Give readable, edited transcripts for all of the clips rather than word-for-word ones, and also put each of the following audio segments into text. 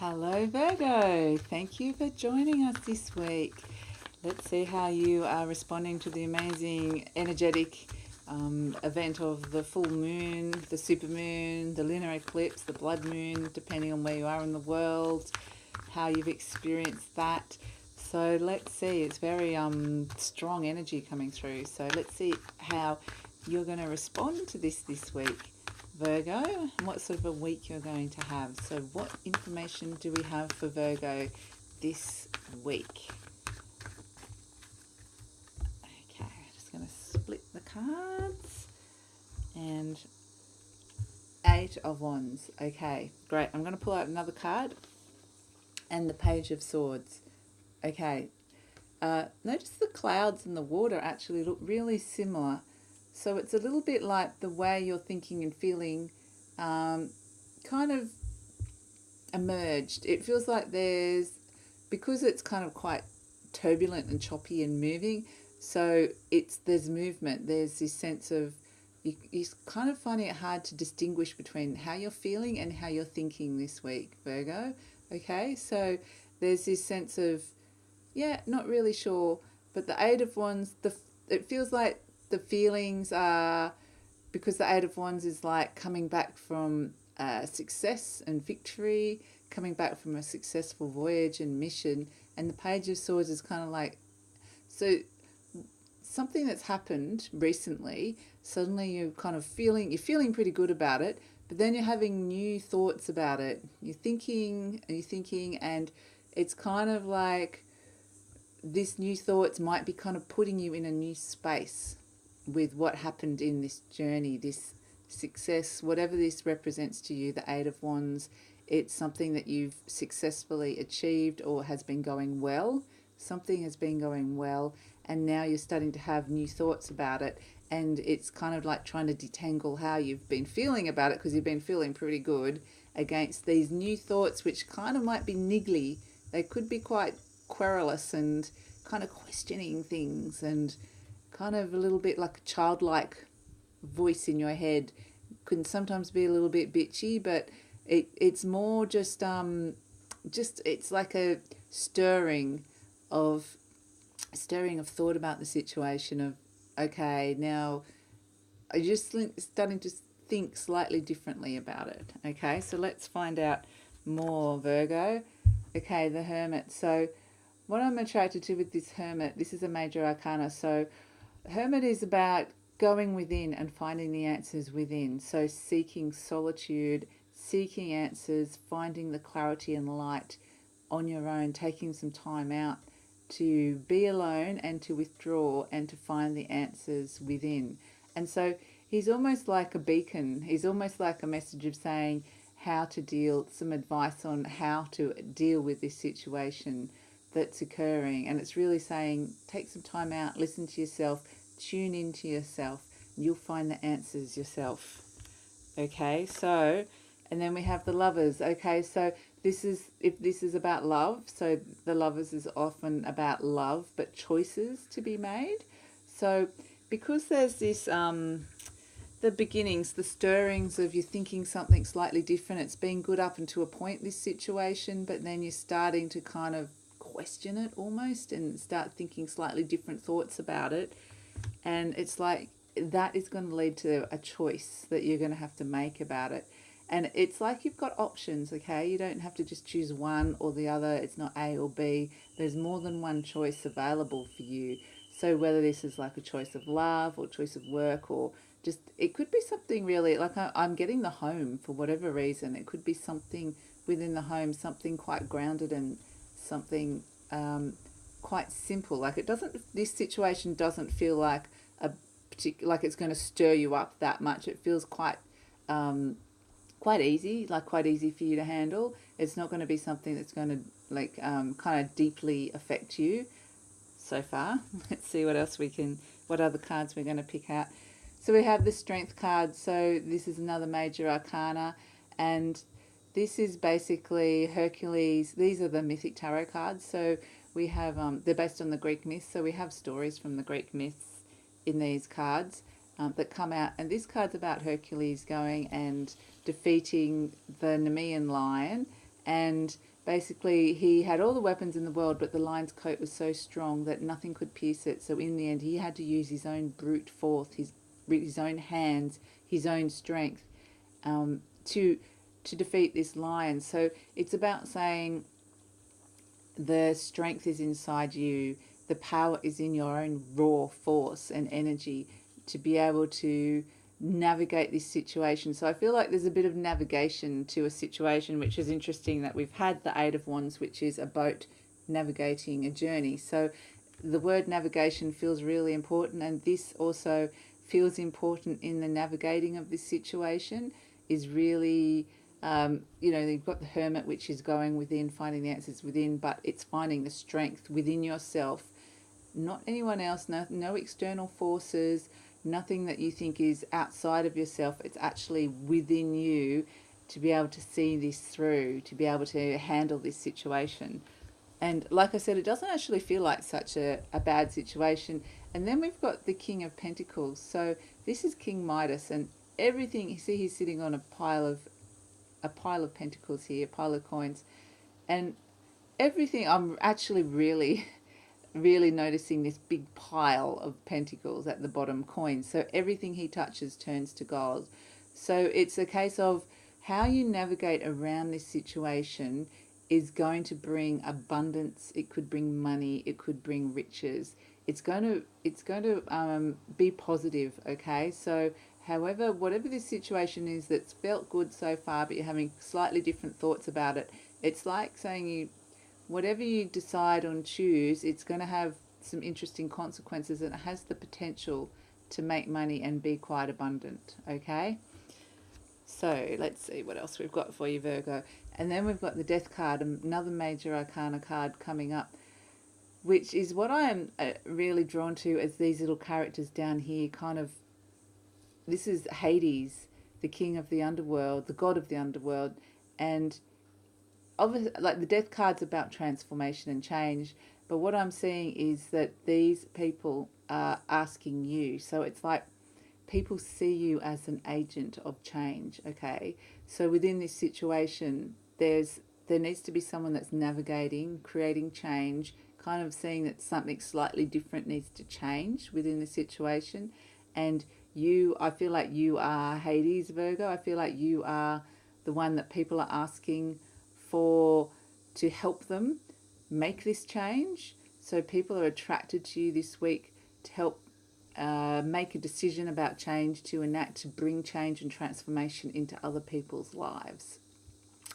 Hello, Virgo. Thank you for joining us this week. Let's see how you are responding to the amazing, energetic event of the full moon, the supermoon, the lunar eclipse, the blood moon, depending on where you are in the world, how you've experienced that. So let's see, it's very strong energy coming through. So let's see how you're going to respond to this week, Virgo, and what sort of a week you're going to have. So what information do we have for Virgo this week? Okay, just going to split the cards. And Eight of Wands. Okay, great. I'm going to pull out another card and the Page of Swords. Okay, notice the clouds and the water actually look really similar. So it's a little bit like the way you're thinking and feeling kind of emerged. It feels like because it's kind of quite turbulent and choppy and moving, so there's movement. There's this sense of, you're kind of finding it hard to distinguish between how you're feeling and how you're thinking this week, Virgo. Okay, so there's this sense of, not really sure, but the Eight of Wands, it feels like the feelings are, because the Eight of Wands is like coming back from success and victory, coming back from a successful voyage and mission, and the Page of Swords is kind of like, so something that's happened recently, suddenly you're feeling pretty good about it, but then you're having new thoughts about it. You're thinking, and it's kind of like this new thoughts might be kind of putting you in a new space with what happened in this journey, this success, whatever this represents to you, the Eight of Wands. It's something that you've successfully achieved or has been going well. Something has been going well, and now you're starting to have new thoughts about it, and it's kind of like trying to detangle how you've been feeling about it, because you've been feeling pretty good, against these new thoughts, which kind of might be niggly. They could be quite querulous and kind of questioning things, and kind of a little bit like a childlike voice in your head. Can sometimes be a little bit bitchy, but it's more just it's like a stirring of thought about the situation of, okay, now I just starting to think slightly differently about it. Okay, so let's find out more, Virgo. Okay, the Hermit. So what I'm attracted to with this Hermit, this is a major arcana. So Hermit is about going within and finding the answers within. So seeking solitude, seeking answers, finding the clarity and light on your own, taking some time out to be alone and to withdraw and to find the answers within. And so he's almost like a beacon. He's almost like a message of saying how to deal, some advice on how to deal with this situation that's occurring. And it's really saying, take some time out, listen to yourself, tune into yourself, and you'll find the answers yourself. Okay, so, and then we have the Lovers. Okay, so if this is about love, so the Lovers is often about love, but choices to be made. So because there's this the beginnings, the stirrings of you thinking something slightly different. It's been good up until a point, this situation, but then you're starting to kind of question it almost and start thinking slightly different thoughts about it. And it's like that is going to lead to a choice that you're going to have to make about it. And it's like you've got options, okay? You don't have to just choose one or the other. It's not A or B. There's more than one choice available for you. So whether this is like a choice of love or choice of work, or just, it could be something really, like I'm getting the home for whatever reason. It could be something within the home, something quite grounded and something quite simple. Like this situation doesn't feel like like it's going to stir you up that much. It feels quite easy, like quite easy for you to handle. It's not going to be something that's going to kind of deeply affect you so far. Let's see what other cards we're going to pick out. So we have the Strength card. So this is another major arcana, and this is basically Hercules. These are the mythic tarot cards. So we have, they're based on the Greek myths. So we have stories from the Greek myths in these cards that come out. And this card's about Hercules going and defeating the Nemean lion and basically he had all the weapons in the world, but the lion's coat was so strong that nothing could pierce it. So in the end, he had to use his own brute force, his own hands, his own strength, to defeat this lion. So it's about saying the strength is inside you, the power is in your own raw force and energy to be able to navigate this situation. So I feel like there's a bit of navigation to a situation, which is interesting that we've had the Eight of Wands, which is a boat navigating a journey. So the word navigation feels really important, and this also feels important in the navigating of this situation. Is really you've got the Hermit, which is going within, finding the answers within, but it's finding the strength within yourself, not anyone else, no external forces, nothing that you think is outside of yourself. It's actually within you to be able to see this through, to be able to handle this situation. And like I said, it doesn't actually feel like such a bad situation. And then we've got the King of Pentacles. So this is King Midas, and everything, you see he's sitting on a pile of pentacles here, a pile of coins. And everything, I'm actually really noticing this big pile of pentacles at the bottom, coins. So everything he touches turns to gold. So it's a case of how you navigate around this situation is going to bring abundance. It could bring money. It could bring riches. It's going to be positive. Okay. So however, whatever this situation is that's felt good so far, but you're having slightly different thoughts about it, it's like saying whatever you decide on, choose, it's going to have some interesting consequences, and it has the potential to make money and be quite abundant. Okay. So let's see what else we've got for you, Virgo. And then we've got the Death card, another major arcana card coming up, which is what I am really drawn to as these little characters down here. This is Hades, the king of the underworld, the god of the underworld. And obviously, like, the Death card's about transformation and change. But what I'm seeing is that these people are asking you. So it's like people see you as an agent of change, okay? So within this situation, there needs to be someone that's navigating, creating change, kind of seeing that something slightly different needs to change within the situation. And I feel like you are Hades, Virgo. I feel like you are the one that people are asking for to help them make this change. So people are attracted to you this week to help make a decision about change, to bring change and transformation into other people's lives.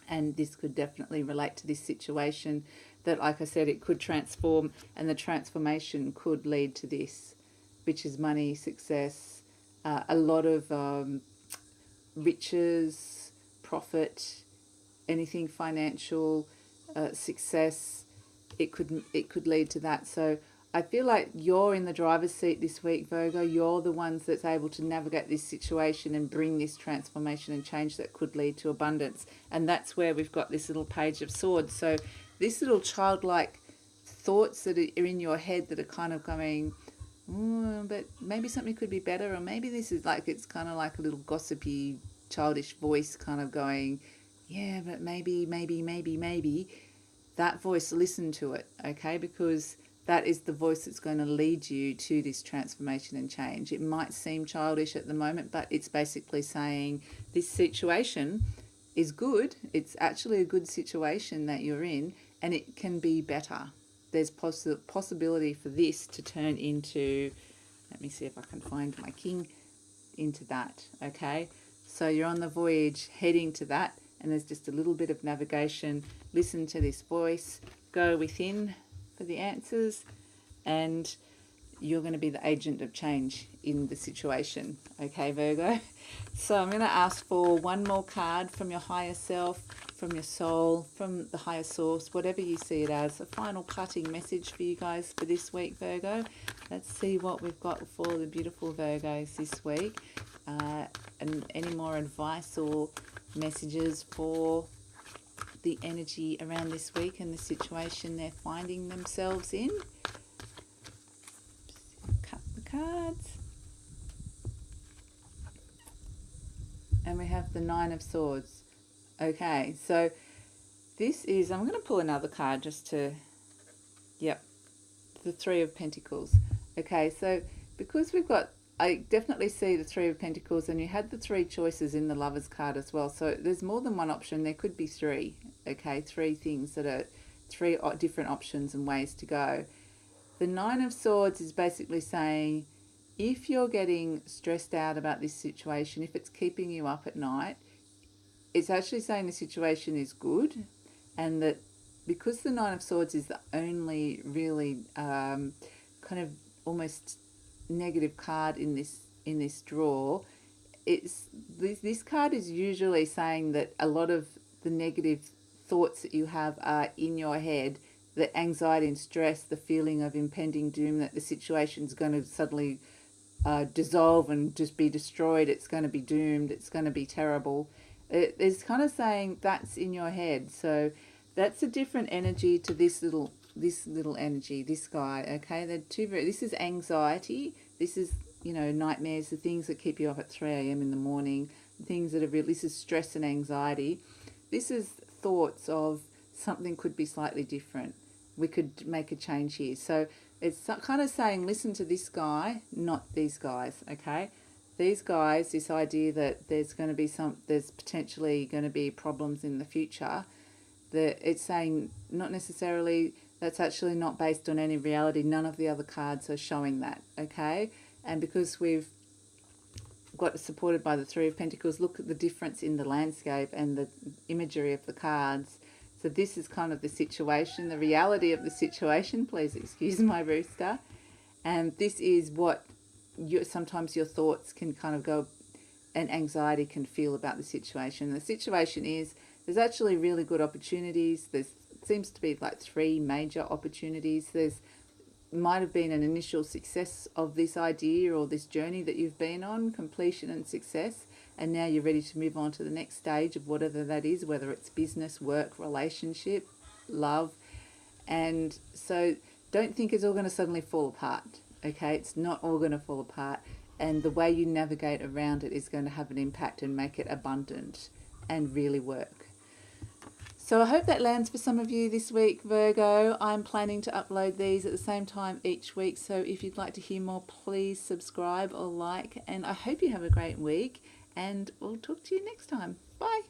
And this could definitely relate to this situation, that, like I said, it could transform, and the transformation could lead to this, which is money, success, a lot of riches, profit, anything financial, success. It could lead to that. So I feel like you're in the driver's seat this week, Virgo. You're the ones that's able to navigate this situation and bring this transformation and change that could lead to abundance. And that's where we've got this little Page of Swords. So this little childlike thoughts that are in your head that are kind of going, but maybe something could be better, or maybe this is like, it's kind of like a little gossipy, childish voice kind of going, yeah, but maybe. That voice, listen to it, okay? Because that is the voice that's going to lead you to this transformation and change. It might seem childish at the moment, but it's basically saying this situation is good. It's actually a good situation that you're in, and it can be better. There's possibility for this to turn into, let me see if I can find my king, into that, okay? So you're on the voyage heading to that, and there's just a little bit of navigation. Listen to this voice, go within for the answers, and you're going to be the agent of change in the situation. Okay, Virgo? So I'm going to ask for one more card from your higher self, from your soul, from the higher source, whatever you see it as. A final parting message for you guys for this week, Virgo. Let's see what we've got for the beautiful Virgos this week. And any more advice or messages for the energy around this week and the situation they're finding themselves in. Cut the cards. And we have the Nine of Swords. Okay, so this is, I'm going to pull another card just to, yep, the Three of Pentacles. Okay, so because we've got, I definitely see the Three of Pentacles, and you had the three choices in the Lovers card as well. So there's more than one option. There could be three, okay, three things that are three different options and ways to go. The Nine of Swords is basically saying, if you're getting stressed out about this situation, if it's keeping you up at night, it's actually saying the situation is good, and that because the Nine of Swords is the only really kind of almost negative card in this draw, it's this card is usually saying that a lot of the negative thoughts that you have are in your head, the anxiety and stress, the feeling of impending doom, that the situation's going to suddenly dissolve and just be destroyed, it's going to be doomed, it's going to be terrible. It's kind of saying that's in your head. So that's a different energy to this little energy, this guy, okay? They're two very, this is anxiety, this is, you know, nightmares, the things that keep you up at 3 a.m. in the morning, things that are real, this is stress and anxiety. This is thoughts of something could be slightly different. We could make a change here. So it's kind of saying, listen to this guy, not these guys, okay? These guys, this idea that there's going to be there's potentially going to be problems in the future, that it's saying not necessarily, that's actually not based on any reality. None of the other cards are showing that, okay? And because we've got supported by the Three of Pentacles, look at the difference in the landscape and the imagery of the cards. So this is kind of the situation, the reality of the situation, please excuse my rooster. And this is what sometimes your thoughts can kind of go, and anxiety can feel about the situation. The situation is, there's actually really good opportunities. There seems to be like three major opportunities. There's might have been an initial success of this idea or this journey that you've been on, completion and success, and now you're ready to move on to the next stage of whatever that is, whether it's business, work, relationship, love. And so don't think it's all going to suddenly fall apart, okay? It's not all going to fall apart, and the way you navigate around it is going to have an impact and make it abundant and really work. So I hope that lands for some of you this week, Virgo. I'm planning to upload these at the same time each week, so if you'd like to hear more, please subscribe or like, and I hope you have a great week, and we'll talk to you next time. Bye.